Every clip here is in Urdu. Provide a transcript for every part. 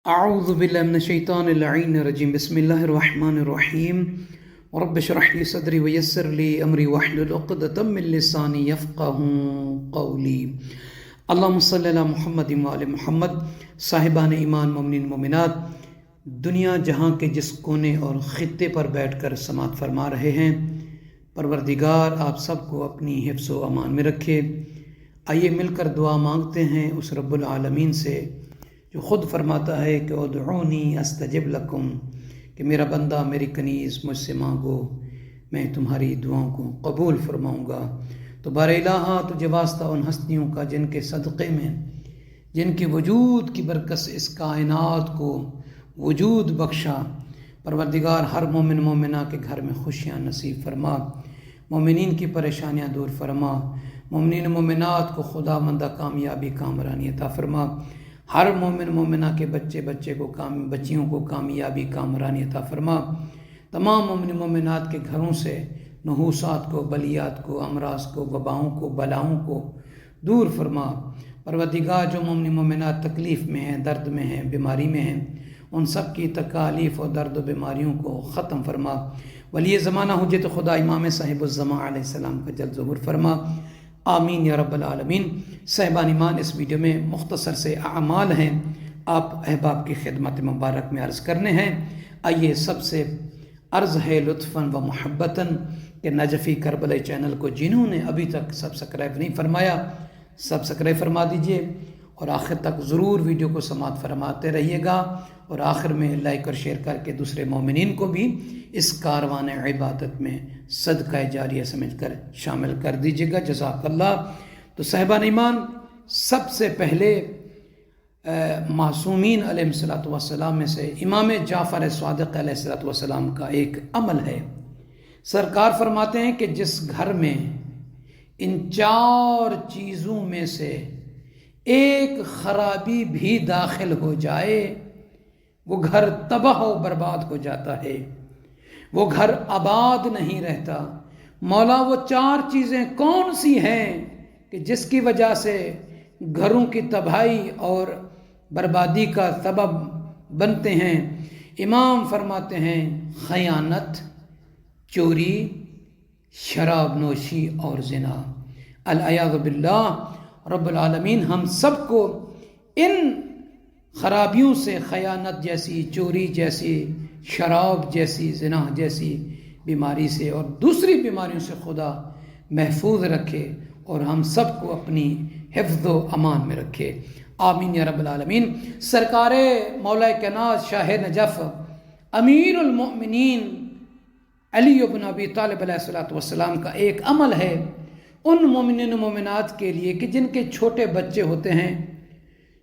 اعوذ باللہ من الشیطان اللعین الرجیم بسم اللہ الرحمن الرحیم رب اشرح لی صدری ویسر لی امری واحلل عقدۃ من لسانی یفقہوا قولی اللہم صلی علی محمد وآل محمد۔ صاحبان ایمان، مومنین مومنات، دنیا جہاں کے جس کونے اور خطے پر بیٹھ کر سماعت فرما رہے ہیں، پروردگار آپ سب کو اپنی حفظ و امان میں رکھے۔ آئیے مل کر دعا مانگتے ہیں اس رب العالمین سے جو خود فرماتا ہے کہ ادعونی استجب لکم، کہ میرا بندہ میری کنیز مجھ سے مانگو، میں تمہاری دعاؤں کو قبول فرماؤں گا۔ تو بار الہ تجھے واسطہ ان ہستیوں کا جن کے صدقے میں، جن کے وجود کی برکت سے اس کائنات کو وجود بخشا، پروردگار ہر مومن مومنہ کے گھر میں خوشیاں نصیب فرما، مومنین کی پریشانیاں دور فرما، مومنین مومنات کو خدا مندہ کامیابی کامرانی عطا فرما، ہر مومن مومنہ کے بچیوں کو کامیابی کامرانی عطا فرما، تمام مومن مومنات کے گھروں سے نحوسات کو، بلیات کو، امراض کو، وباؤں کو، بلاؤں کو دور فرما۔ پروردگار جو مومن مومنات تکلیف میں ہیں، درد میں ہیں، بیماری میں ہیں، ان سب کی تکالیف اور درد و بیماریوں کو ختم فرما۔ ولی زمانہ حجت خدا امام صاحب الزمان علیہ السلام کا جلد ظہور فرما، آمین یا رب العالمین۔ صاحبان ایمان، اس ویڈیو میں مختصر سے اعمال ہیں، آپ احباب کی خدمت مبارک میں عرض کرنے ہیں۔ آئیے سب سے عرض ہے لطفاً و محبتاً کہ نجفی کربلا چینل کو جنہوں نے ابھی تک سبسکرائب نہیں فرمایا، سبسکرائب فرما دیجئے اور آخر تک ضرور ویڈیو کو سماعت فرماتے رہیے گا، اور آخر میں لائک اور شیئر کر کے دوسرے مومنین کو بھی اس کاروان عبادت میں صدقہ جاریہ سمجھ کر شامل کر دیجیے گا، جزاک اللہ۔ تو صاحبان ایمان، سب سے پہلے معصومین علیہ السلام میں سے امام جعفر صادق علیہ السلام کا ایک عمل ہے۔ سرکار فرماتے ہیں کہ جس گھر میں ان 4 چیزوں میں سے ایک خرابی بھی داخل ہو جائے، وہ گھر تباہ و برباد ہو جاتا ہے، وہ گھر آباد نہیں رہتا۔ مولا وہ 4 چیزیں کون سی ہیں کہ جس کی وجہ سے گھروں کی تباہی اور بربادی کا سبب بنتے ہیں؟ امام فرماتے ہیں خیانت، چوری، شراب نوشی اور زنا۔ العیاذ باللہ۔ رب العالمین ہم سب کو ان خرابیوں سے، خیانت جیسی، چوری جیسی، شراب جیسی، زنا جیسی بیماری سے اور دوسری بیماریوں سے خدا محفوظ رکھے اور ہم سب کو اپنی حفظ و امان میں رکھے، آمین یا رب العالمین۔ سرکار مولا کائنات شاہ نجف امیر المؤمنین علی بن ابی طالب علیہ السلام کا ایک عمل ہے ان مومنین و مومنات کے لیے کہ جن کے چھوٹے بچے ہوتے ہیں،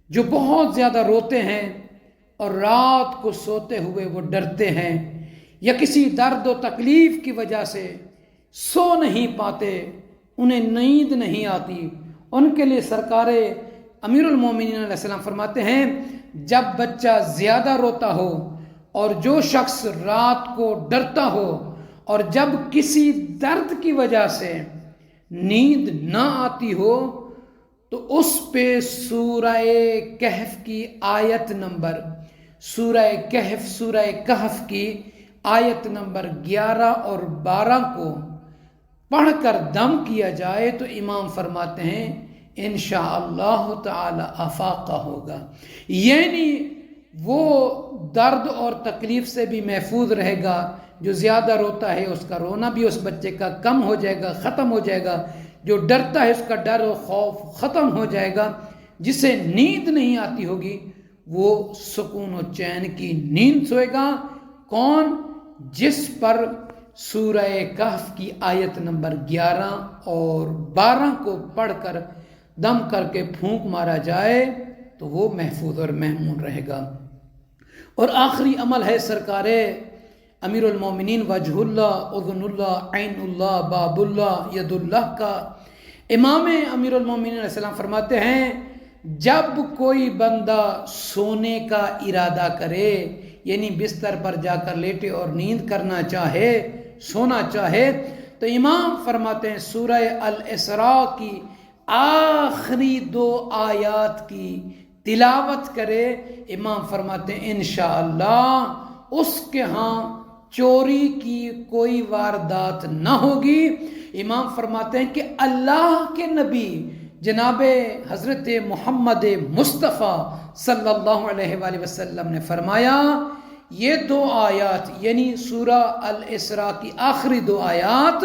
جو بہت زیادہ روتے ہیں اور رات کو سوتے ہوئے وہ ڈرتے ہیں یا کسی درد و تکلیف کی وجہ سے سو نہیں پاتے، انہیں نیند نہیں آتی، ان کے لیے سرکار امیر المومنین علیہ السلام فرماتے ہیں جب بچہ زیادہ روتا ہو اور جو شخص رات کو ڈرتا ہو اور جب کسی درد کی وجہ سے نیند نہ آتی ہو تو اس پہ سورہ کہف کی آیت نمبر سورہ کہف کی آیت نمبر 11 اور 12 کو پڑھ کر دم کیا جائے تو امام فرماتے ہیں انشاءاللہ تعالی افاقہ ہوگا، یعنی وہ درد اور تکلیف سے بھی محفوظ رہے گا۔ جو زیادہ روتا ہے اس کا رونا بھی اس بچے کا کم ہو جائے گا، ختم ہو جائے گا، جو ڈرتا ہے اس کا ڈر و خوف ختم ہو جائے گا، جسے نیند نہیں آتی ہوگی وہ سکون و چین کی نیند سوئے گا۔ کون؟ جس پر سورہ کہف کی آیت نمبر 11 اور 12 کو پڑھ کر دم کر کے پھونک مارا جائے تو وہ محفوظ اور محمود رہے گا۔ اور آخری عمل ہے سرکار امیر المومنین وجہ اللہ، اذن اللہ، عین اللہ، باب اللہ، ید اللہ کا۔ امام امیر المومنین علیہ السلام فرماتے ہیں جب کوئی بندہ سونے کا ارادہ کرے، یعنی بستر پر جا کر لیٹے اور نیند کرنا چاہے، سونا چاہے، تو امام فرماتے ہیں سورہ الاسراء کی آخری 2 آیات کی تلاوت کرے، امام فرماتے ہیں انشاءاللہ اس کے ہاں چوری کی کوئی واردات نہ ہوگی۔ امام فرماتے ہیں کہ اللہ کے نبی جناب حضرت محمد مصطفیٰ صلی اللہ علیہ وآلہ وسلم نے فرمایا یہ 2 آیات یعنی سورہ الاسراء کی آخری 2 آیات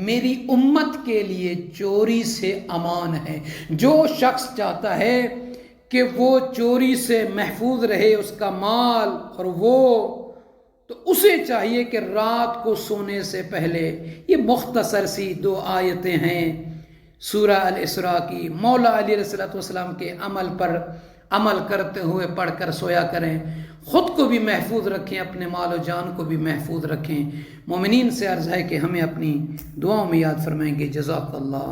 میری امت کے لیے چوری سے امان ہے۔ جو شخص چاہتا ہے کہ وہ چوری سے محفوظ رہے اس کا مال اور وہ، تو اسے چاہیے کہ رات کو سونے سے پہلے یہ مختصر سی 2 آیتیں ہیں سورہ الاسراء کی، مولا علی علیہ السلام کے عمل کرتے ہوئے پڑھ کر سویا کریں، خود کو بھی محفوظ رکھیں، اپنے مال و جان کو بھی محفوظ رکھیں۔ مومنین سے عرض ہے کہ ہمیں اپنی دعاؤں میں یاد فرمائیں گے۔ جزاک اللہ۔